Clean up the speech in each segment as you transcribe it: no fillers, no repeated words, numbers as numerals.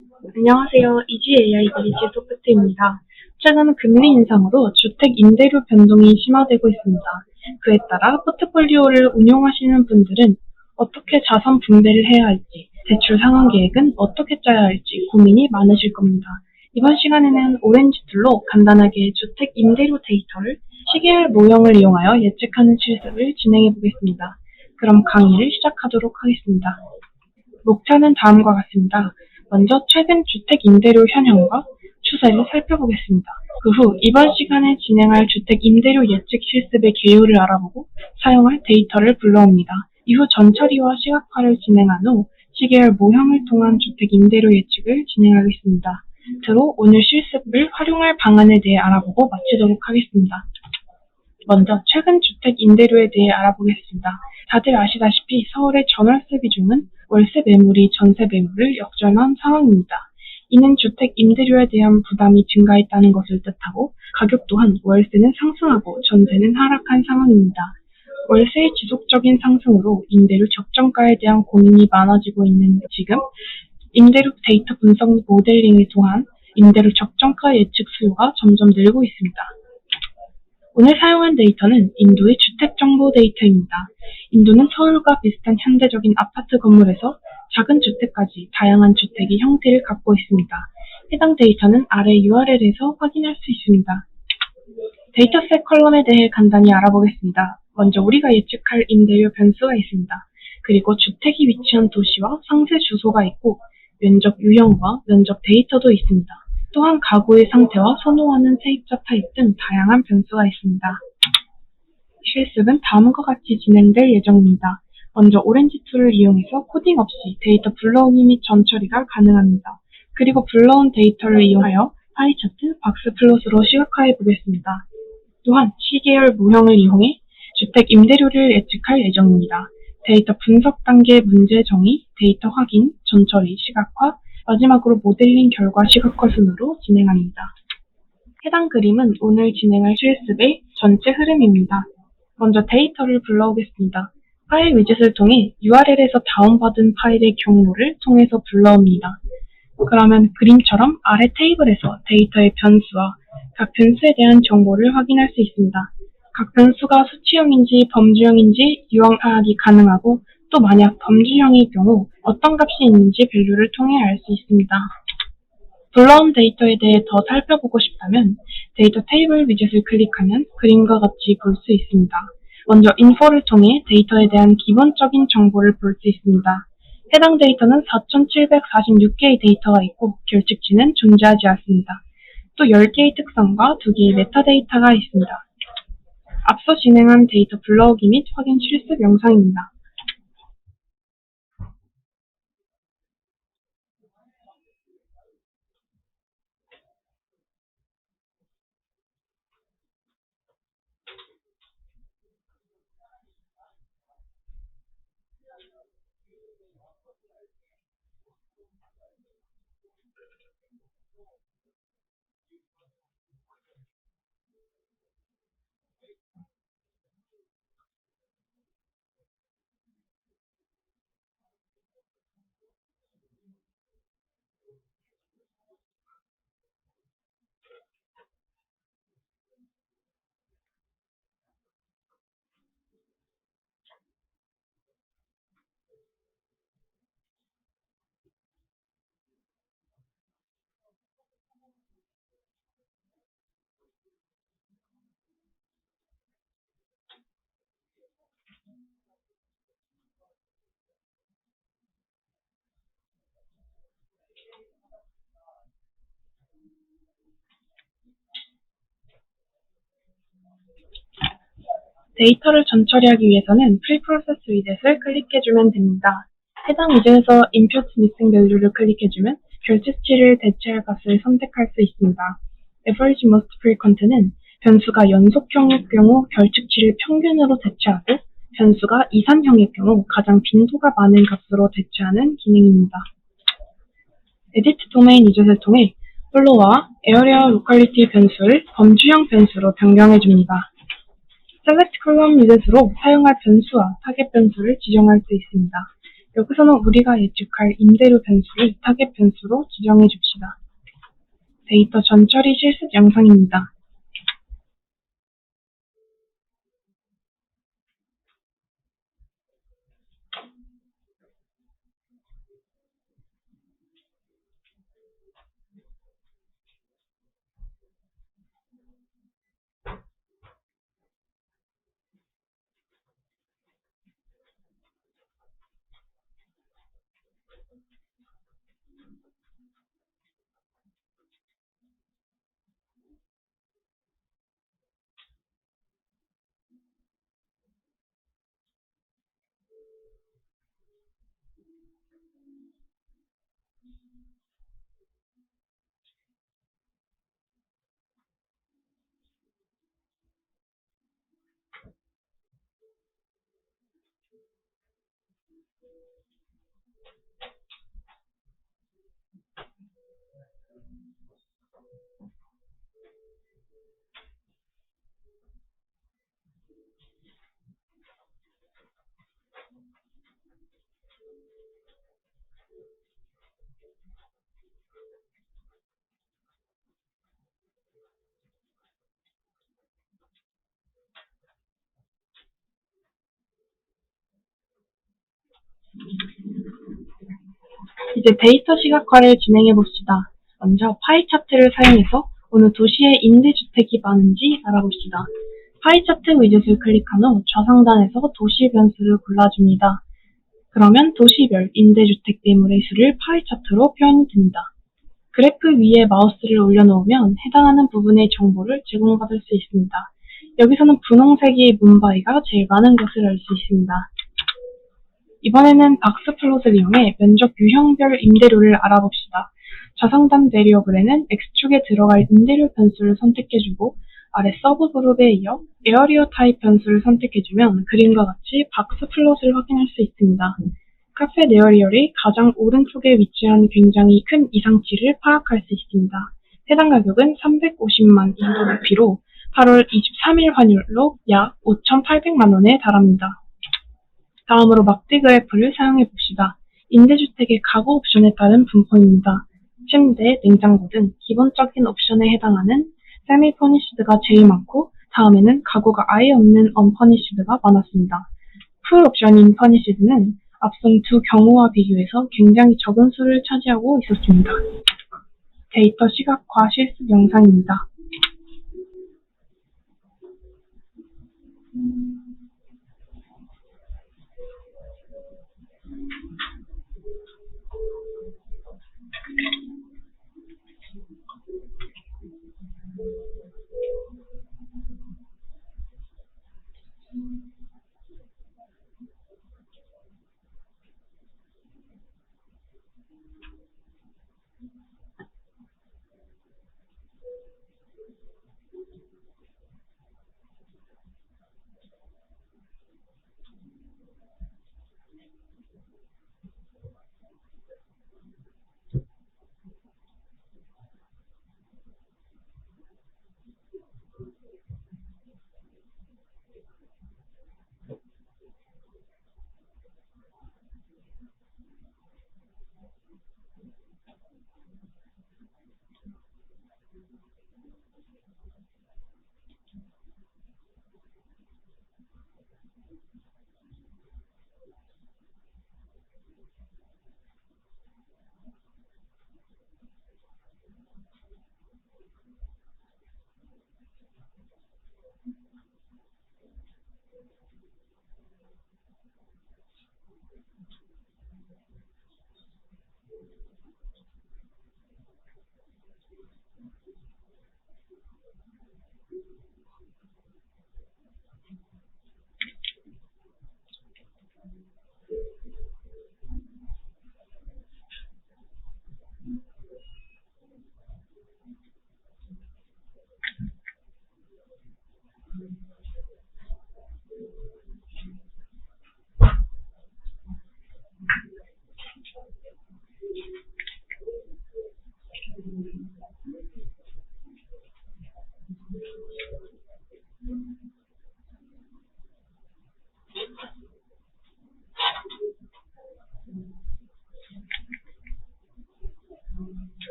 안녕하세요. 이지 AI 브리지 소프트입니다. 최근 금리 인상으로 주택 임대료 변동이 심화되고 있습니다. 그에 따라 포트폴리오를 운용하시는 분들은 어떻게 자산 분배를 해야 할지, 대출 상환 계획은 어떻게 짜야 할지 고민이 많으실 겁니다. 이번 시간에는 오렌지툴로 간단하게 주택 임대료 데이터를 시계열 모형을 이용하여 예측하는 실습을 진행해 보겠습니다. 그럼 강의를 시작하도록 하겠습니다. 목차는 다음과 같습니다. 먼저 최근 주택 임대료 현황과 추세를 살펴보겠습니다. 그 후 이번 시간에 진행할 주택 임대료 예측 실습의 개요를 알아보고 사용할 데이터를 불러옵니다. 이후 전처리와 시각화를 진행한 후 시계열 모형을 통한 주택 임대료 예측을 진행하겠습니다. 끝으로 오늘 실습을 활용할 방안에 대해 알아보고 마치도록 하겠습니다. 먼저 최근 주택 임대료에 대해 알아보겠습니다. 다들 아시다시피 서울의 전월세 비중은 월세 매물이 전세 매물을 역전한 상황입니다. 이는 주택 임대료에 대한 부담이 증가했다는 것을 뜻하고 가격 또한 월세는 상승하고 전세는 하락한 상황입니다. 월세의 지속적인 상승으로 임대료 적정가에 대한 고민이 많아지고 있는 지금 임대료 데이터 분석 모델링을 통한 임대료 적정가 예측 수요가 점점 늘고 있습니다. 오늘 사용한 데이터는 인도의 주택 정보 데이터입니다. 인도는 서울과 비슷한 현대적인 아파트 건물에서 작은 주택까지 다양한 주택의 형태를 갖고 있습니다. 해당 데이터는 아래 URL에서 확인할 수 있습니다. 데이터셋 컬럼에 대해 간단히 알아보겠습니다. 먼저 우리가 예측할 임대료 변수가 있습니다. 그리고 주택이 위치한 도시와 상세 주소가 있고 면적 유형과 면적 데이터도 있습니다. 또한 가구의 상태와 선호하는 세입자 타입 등 다양한 변수가 있습니다. 실습은 다음과 같이 진행될 예정입니다. 먼저 오렌지툴을 이용해서 코딩 없이 데이터 불러오기 및 전처리가 가능합니다. 그리고 불러온 데이터를 이용하여 파이차트, 박스플롯으로 시각화해 보겠습니다. 또한 시계열 모형을 이용해 주택 임대료를 예측할 예정입니다. 데이터 분석 단계 문제 정의, 데이터 확인, 전처리, 시각화, 마지막으로 모델링 결과 시각화 순으로 진행합니다. 해당 그림은 오늘 진행할 실습의 전체 흐름입니다. 먼저 데이터를 불러오겠습니다. 파일 위젯을 통해 URL에서 다운받은 파일의 경로를 통해서 불러옵니다. 그러면 그림처럼 아래 테이블에서 데이터의 변수와 각 변수에 대한 정보를 확인할 수 있습니다. 각 변수가 수치형인지 범주형인지 유형 파악이 가능하고 또 만약 범주형일 경우 어떤 값이 있는지 밸류를 통해 알 수 있습니다. 불러온 데이터에 대해 더 살펴보고 싶다면 데이터 테이블 위젯을 클릭하면 그림과 같이 볼 수 있습니다. 먼저 인포를 통해 데이터에 대한 기본적인 정보를 볼 수 있습니다. 해당 데이터는 4,746개의 데이터가 있고 결측치는 존재하지 않습니다. 또 10개의 특성과 2개의 메타데이터가 있습니다. 앞서 진행한 데이터 불러오기 및 확인 실습 영상입니다. 데이터를 전처리하기 위해서는 프리프로세스 위젯을 클릭해주면 됩니다. 해당 위젯에서 input missing value를 클릭해주면 결측치를 대체할 값을 선택할 수 있습니다. average most frequent는 변수가 연속형일 경우 결측치를 평균으로 대체하고 변수가 2, 3형일 경우 가장 빈도가 많은 값으로 대체하는 기능입니다. edit domain 위젯을 통해 플로어와 area locality 변수를 범주형 변수로 변경해줍니다. select column 위젯으로 사용할 변수와 타겟 변수를 지정할 수 있습니다. 여기서는 우리가 예측할 임대료 변수를 타겟 변수로 지정해 줍시다. 데이터 전처리 실습 영상입니다. 이제 데이터 시각화를 진행해 봅시다. 먼저 파이 차트를 사용해서 어느 도시에 임대주택이 많은지 알아봅시다. 파이 차트 위젯을 클릭한 후 좌상단에서 도시 변수를 골라줍니다. 그러면 도시별 임대주택 매물의 수를 파이 차트로 표현이 됩니다. 그래프 위에 마우스를 올려놓으면 해당하는 부분의 정보를 제공받을 수 있습니다. 여기서는 분홍색의 문바이가 제일 많은 것을 알 수 있습니다. 이번에는 박스 플롯을 이용해 면적 유형별 임대료를 알아봅시다. 좌상단 베리어블에는 X축에 들어갈 임대료 변수를 선택해주고 아래 서브 그룹에 이어 에어리어 타입 변수를 선택해주면 그림과 같이 박스 플롯을 확인할 수 있습니다. 카페 네어리얼이 가장 오른쪽에 위치한 굉장히 큰 이상치를 파악할 수 있습니다. 해당 가격은 350만 인도 루피로 8월 23일 환율로 약 5,800만 원에 달합니다. 다음으로 막대 그래프를 사용해 봅시다. 임대주택의 가구 옵션에 따른 분포입니다. 침대, 냉장고 등 기본적인 옵션에 해당하는 세미 퍼니시드가 제일 많고 다음에는 가구가 아예 없는 언퍼니시드가 많았습니다. 풀 옵션인 퍼니시드는 앞선 두 경우와 비교해서 굉장히 적은 수를 차지하고 있었습니다. 데이터 시각화 실습 영상입니다.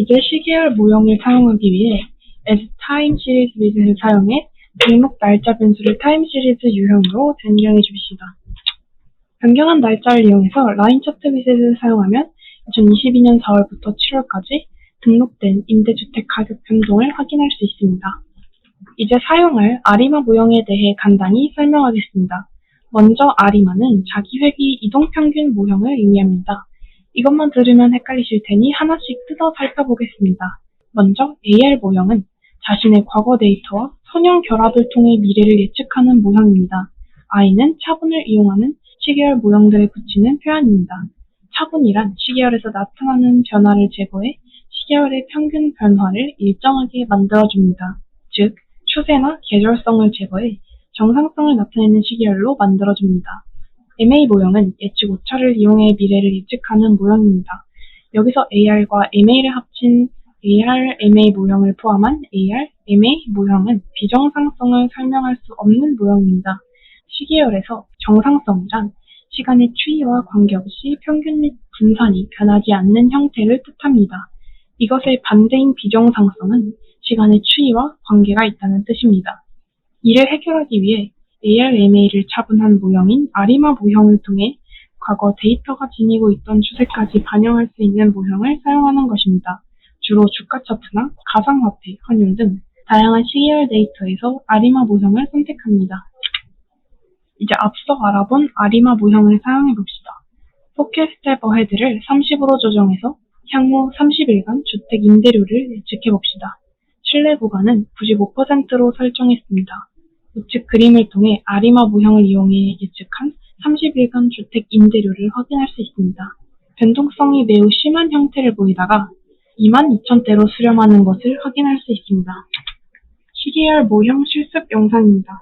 이제 시계열 모형을 사용하기 위해 as time 시리즈 with를 사용해 등록 날짜 변수를 타임 시리즈 유형으로 변경해 줍시다. 변경한 날짜를 이용해서 라인 차트 위젯을 사용하면 2022년 4월부터 7월까지 등록된 임대주택 가격 변동을 확인할 수 있습니다. 이제 사용할 아리마 모형에 대해 간단히 설명하겠습니다. 먼저 아리마는 자기회귀 이동평균 모형을 의미합니다. 이것만 들으면 헷갈리실 테니 하나씩 뜯어 살펴보겠습니다. 먼저 AR 모형은 자신의 과거 데이터와 선형 결합을 통해 미래를 예측하는 모형입니다. I는 차분을 이용하는 시계열 모형들에 붙이는 표현입니다. 차분이란 시계열에서 나타나는 변화를 제거해 시계열의 평균 변화를 일정하게 만들어줍니다. 즉, 추세나 계절성을 제거해 정상성을 나타내는 시계열로 만들어줍니다. MA 모형은 예측 오차를 이용해 미래를 예측하는 모형입니다. 여기서 AR과 MA를 합친 AR, MA 모형을 포함한 AR, MA 모형은 비정상성을 설명할 수 없는 모형입니다. 시계열에서 정상성이란 시간의 추이와 관계없이 평균 및 분산이 변하지 않는 형태를 뜻합니다. 이것의 반대인 비정상성은 시간의 추이와 관계가 있다는 뜻입니다. 이를 해결하기 위해 AR-MA를 차분한 모형인 아리마 모형을 통해 과거 데이터가 지니고 있던 추세까지 반영할 수 있는 모형을 사용하는 것입니다. 주로 주가 차트나 가상화폐, 환율 등 다양한 시계열 데이터에서 아리마 모형을 선택합니다. 이제 앞서 알아본 아리마 모형을 사용해봅시다. 포켓 스텝 어헤드를 30으로 조정해서 향후 30일간 주택 임대료를 예측해봅시다. 신뢰 구간은 95%로 설정했습니다. 우측 그림을 통해 아리마 모형을 이용해 예측한 30일간 주택 임대료를 확인할 수 있습니다. 변동성이 매우 심한 형태를 보이다가 22,000대로 수렴하는 것을 확인할 수 있습니다. 시계열 모형 실습 영상입니다.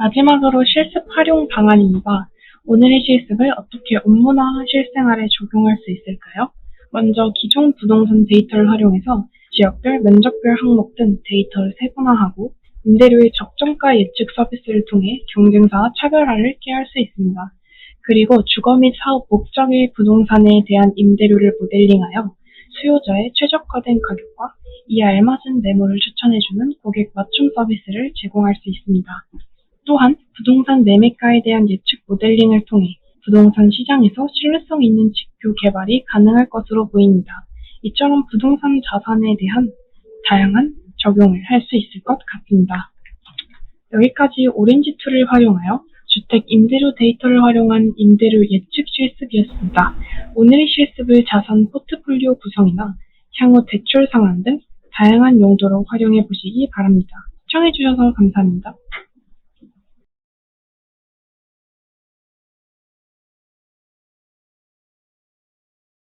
마지막으로 실습 활용 방안입니다. 오늘의 실습을 어떻게 업무나 실생활에 적용할 수 있을까요? 먼저 기존 부동산 데이터를 활용해서 지역별, 면적별 항목 등 데이터를 세분화하고 임대료의 적정가 예측 서비스를 통해 경쟁사와 차별화를 꾀할 수 있습니다. 그리고 주거 및 사업 목적의 부동산에 대한 임대료를 모델링하여 수요자의 최적화된 가격과 이에 알맞은 매물을 추천해주는 고객 맞춤 서비스를 제공할 수 있습니다. 또한 부동산 매매가에 대한 예측 모델링을 통해 부동산 시장에서 신뢰성 있는 지표 개발이 가능할 것으로 보입니다. 이처럼 부동산 자산에 대한 다양한 적용을 할 수 있을 것 같습니다. 여기까지 오렌지2를 활용하여 주택 임대료 데이터를 활용한 임대료 예측 실습이었습니다. 오늘의 실습을 자산 포트폴리오 구성이나 향후 대출 상환 등 다양한 용도로 활용해 보시기 바랍니다. 시청해 주셔서 감사합니다.